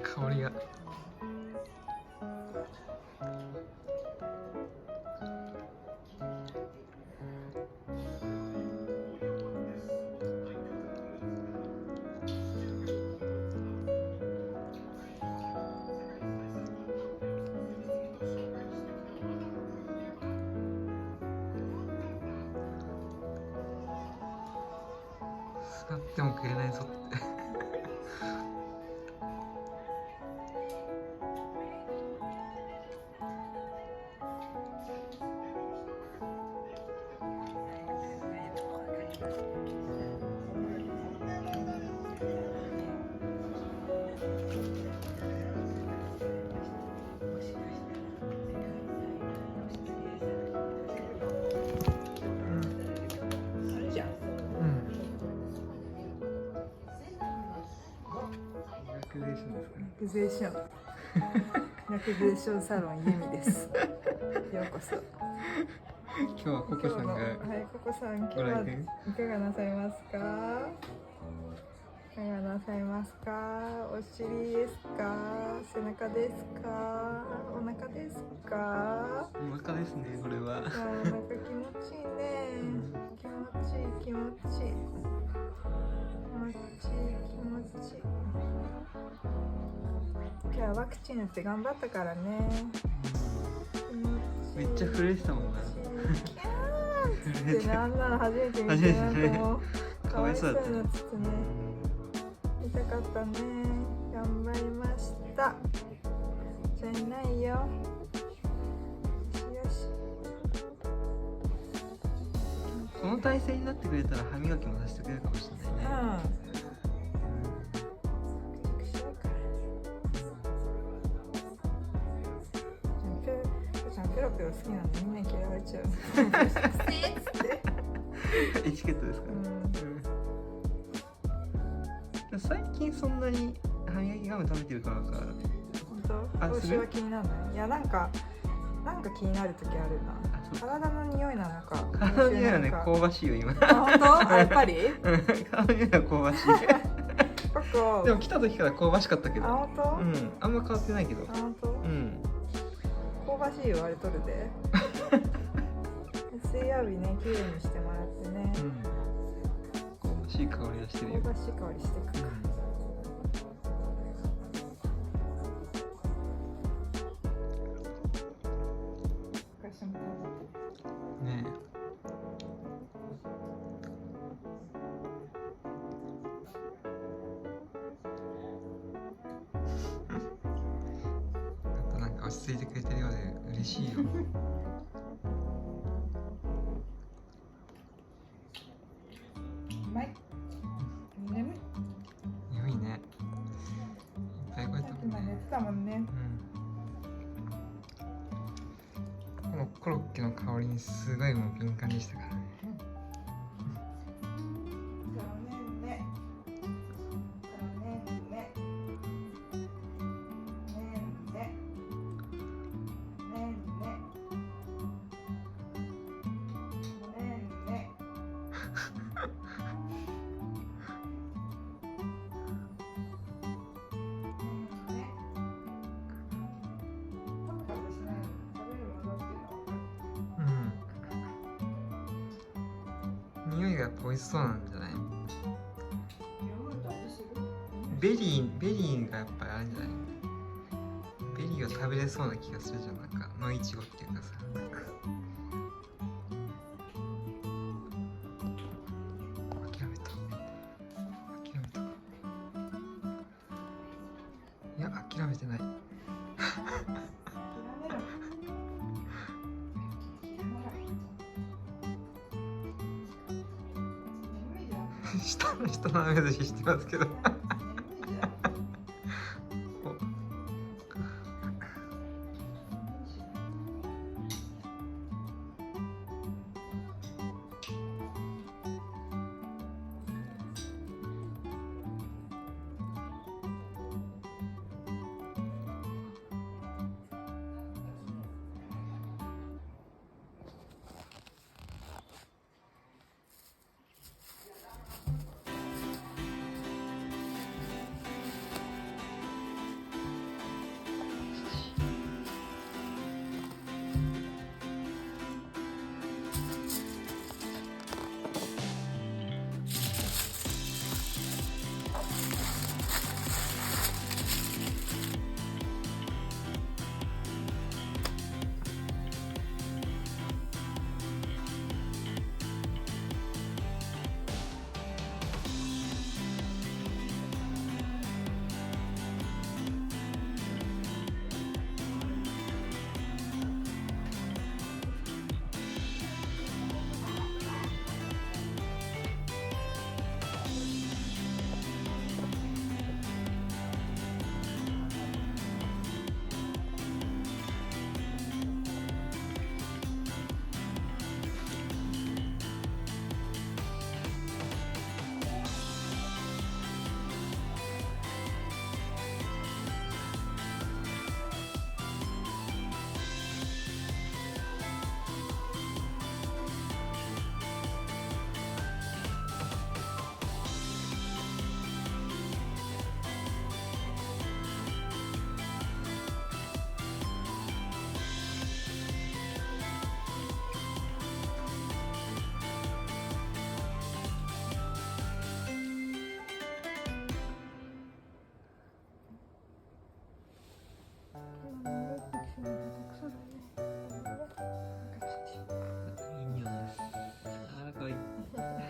香りが。使っても食えないぞってリラクゼーションサロンユミです。ようこそ。今日はココさんが、はい、ココさん、今日はいかがなさいますか？いかがなさいますか？お尻ですか？背中ですか？お腹ですか？お腹ですね、これは。お腹気持ちいいね。気持ちいい、気持ちいい。気持ちいい。今日はワクチン打って頑張ったからね。めっちゃ震えてたもんな。キャーンってあんなの初めて見て、なんかもうかわいそうになっててね。痛かったね。頑張りました。じゃないよ。よし。この体勢になってくれたら歯磨きもさせてくれるかもしれないね。ペロペロ好きなんでみんな嫌われちゃう。エチケットですかね。最近そんなに歯磨きガム食べてるからか。本当？私は気にならない。いや、なんか気になる時あるな。体の匂いなのか。体の匂いはね、香ばしいよ今。あ、本当？あ、やっぱり？体の匂いは香ばしい。でも来た時から香ばしかったけど。あ、本当？うん、あんま変わってないけど。あ、本当？うん。香ばしいよ、あれ取るで。水曜日ね、綺麗にしてもらってね。香ばしい香りがしてるよ。香ばしい香りしてくか。ねえ。なんか落ち着いてくれてるようで嬉しいよ。うまい。眠い。眠いね。いっぱいこうやって今寝てたもんね。このコロッケの香りにすごいもう敏感でしたからね。匂いがやっぱ美味しそうなんじゃない？ベリーがやっぱりあるんじゃない？ベリーを食べれそうな気がするじゃん。なんか野いちごっていうかさ。諦めた。いや、諦めてない。下の人の目寿司してますけど。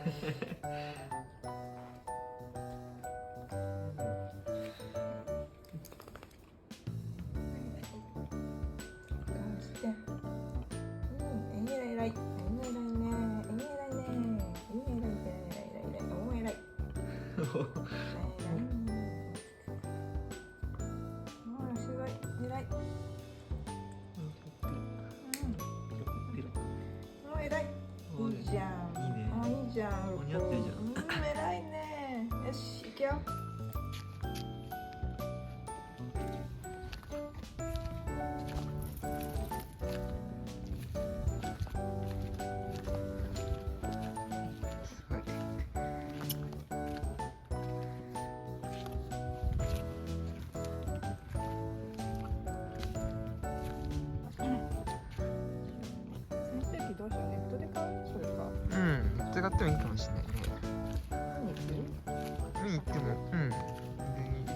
いいじゃん。いいね。あ、いいじゃん。似合ってるじゃん。偉いね。よし、行くよ。すごい。扇風機どうしよう。ネットで買う？それか。うん、使ってもいいかもしれないね。何行く？見に行っても、全然いいよ。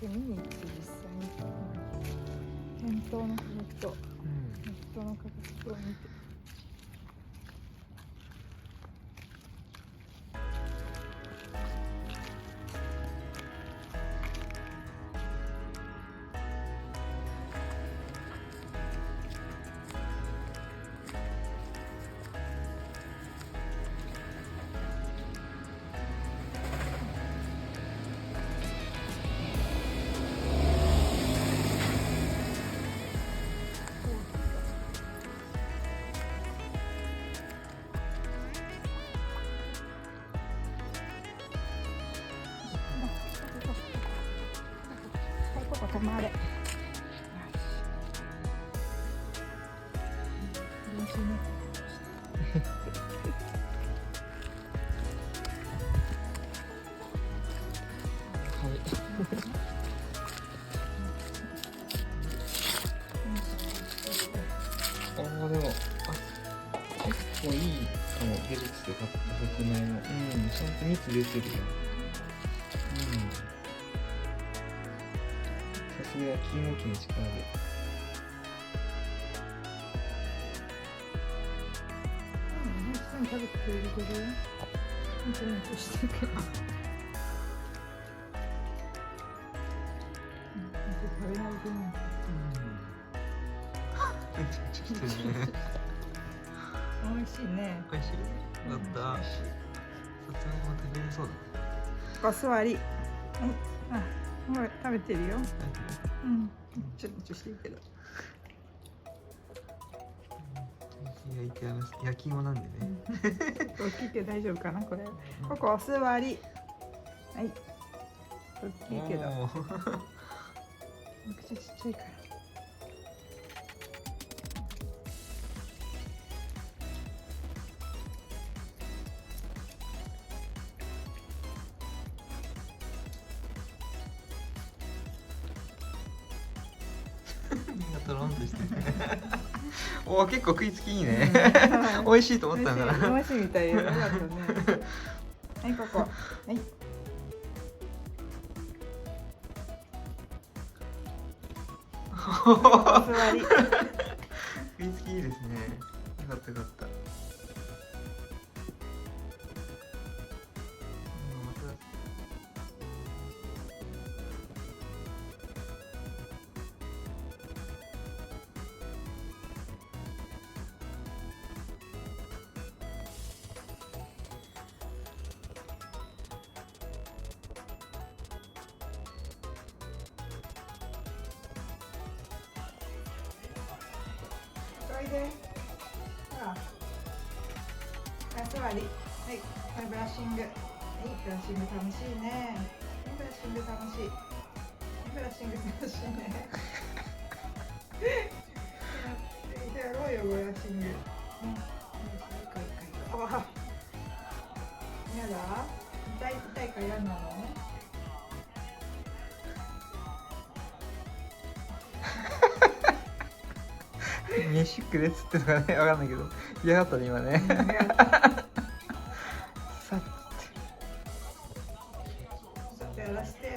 で見に行って実際に店頭の価格とネットの価格を見て。ここ止まれ。よし。練習ね。ああ、でも、結構いいかも、ヘルツで買った側面も。ちゃんと蜜出てるよ。さすが金置きの力で。食べてくれるけど、本当にとしてるけど。食べないでね。ちょっとね。美味しいね。美味しい。だった。さつまいも食べれそうだね。お座り。あ、もう食べてるよ。ちょっとしてるけど。焼いて焼き芋なんでね。大きいけど大丈夫かなこれ。ここお座り。はい。大きいけど。めちゃくちゃちっちゃいから。トロンとしてる。おお、結構食いつきいいね。美味しいと思ったんだな。美味しいみたいよ。よかったね。はい、ここ。はい。お座り。食いつきいいですね。よかったよかった。おいで。ほら。座り。はい。これブラッシング。はい。ブラッシング楽しいね。ブラッシング楽しい。ブラッシング楽しいね。やろうよ、ブラッシング。あ。やだ。痛いか嫌なの？飯くれっつってのかね、わかんないけど嫌がったね今ね。さっちょっとやらしてよ。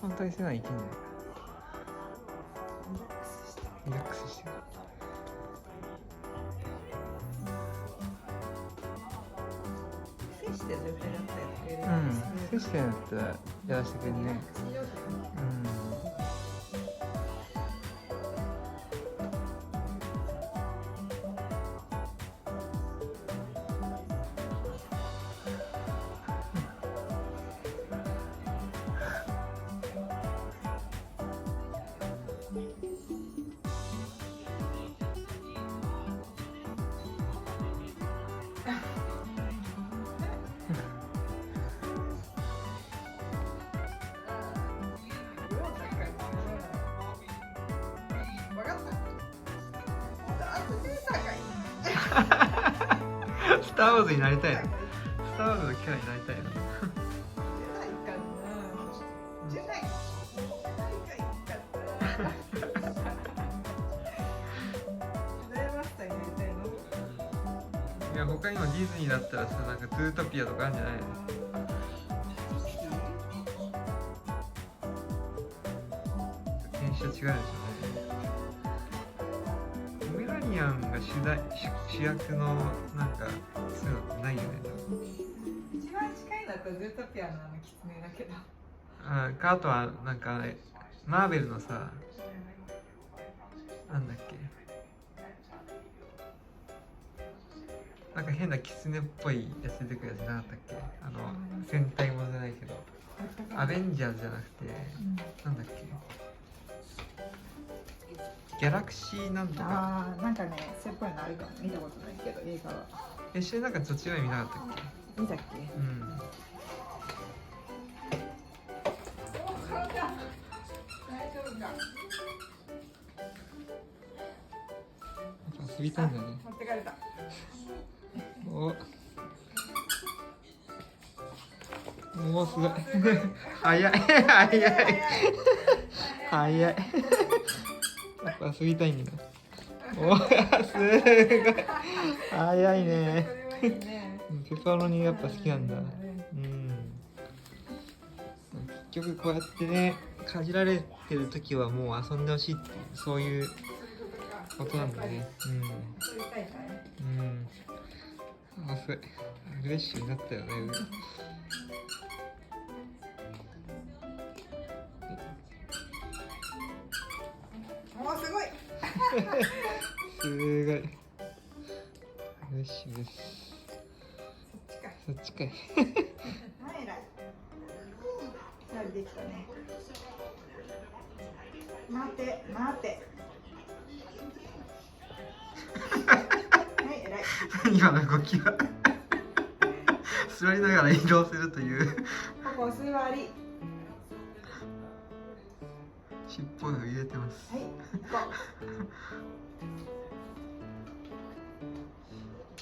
本当にそういうのはいけんじゃないかな。リラックスしてる。接して絶対やったやつくれる。接してるんだったらやらせてくれるね。スター・ウォーズになりたいの。スター・ウォーズのキャラになりたいの。いや他にもディズニーだったらさ、なんかズートピアとかあるんじゃないの？編集違うでしょうね。ポメラニアンが主役のなんかそういうのってないよね。一番近いのだとズートピアのキツネだけど。あとはなんかマーベルのさ、なんだっけ、なんか変なキツネっぽいやつ出てくるやつなかったっけ？戦隊ものじゃないけど、アベンジャーズじゃなくて、なんだっけ、ギャラクシーなんとか。なんかね、そういうっぽいのあるかも。見たことないけど、映画は。一緒になんかそっちは見なかったっけ？見たっけ？大丈夫か。遊びたいんだね。持ってかれた。おすごい。早い早い早い。やっぱ遊びたいんだ。すごい早いね。ペパロニやっぱ好きなんだ。結局こうやってね、かじられてる時はもう遊んでほしいっていう、そういうことなんだね。すごいアグレッシブになったよね。すごいすごいアグレッシブです。そっちかい。できたね。待て待て。はい、偉い。今の動きは座りながら移動するという。ここ座り。尻尾を入れてます。はい、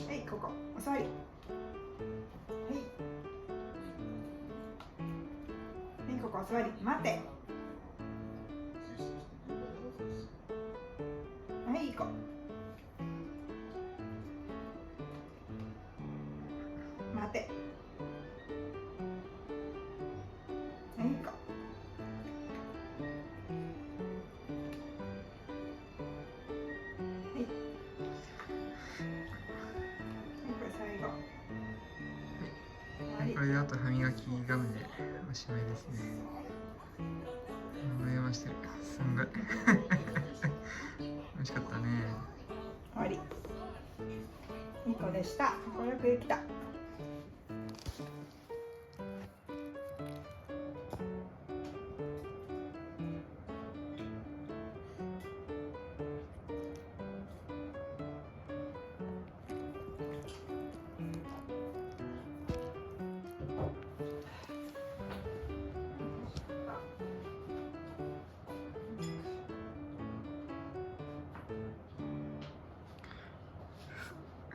はい、ここお座り。はい、ここお座り。待て。はい、行こう。待て。はい、行こう。これであと歯磨きガムでおしまいですね。悩ましてる。すんごい。美味しかったね。終わり。いい子でした。これよくできた。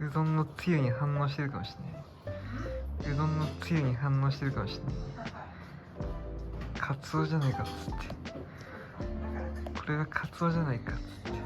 うどんのつゆに反応してるかもしれない。うどんのつゆに反応してるかもしれない。カツオじゃないかっつって。これがカツオじゃないかっつって。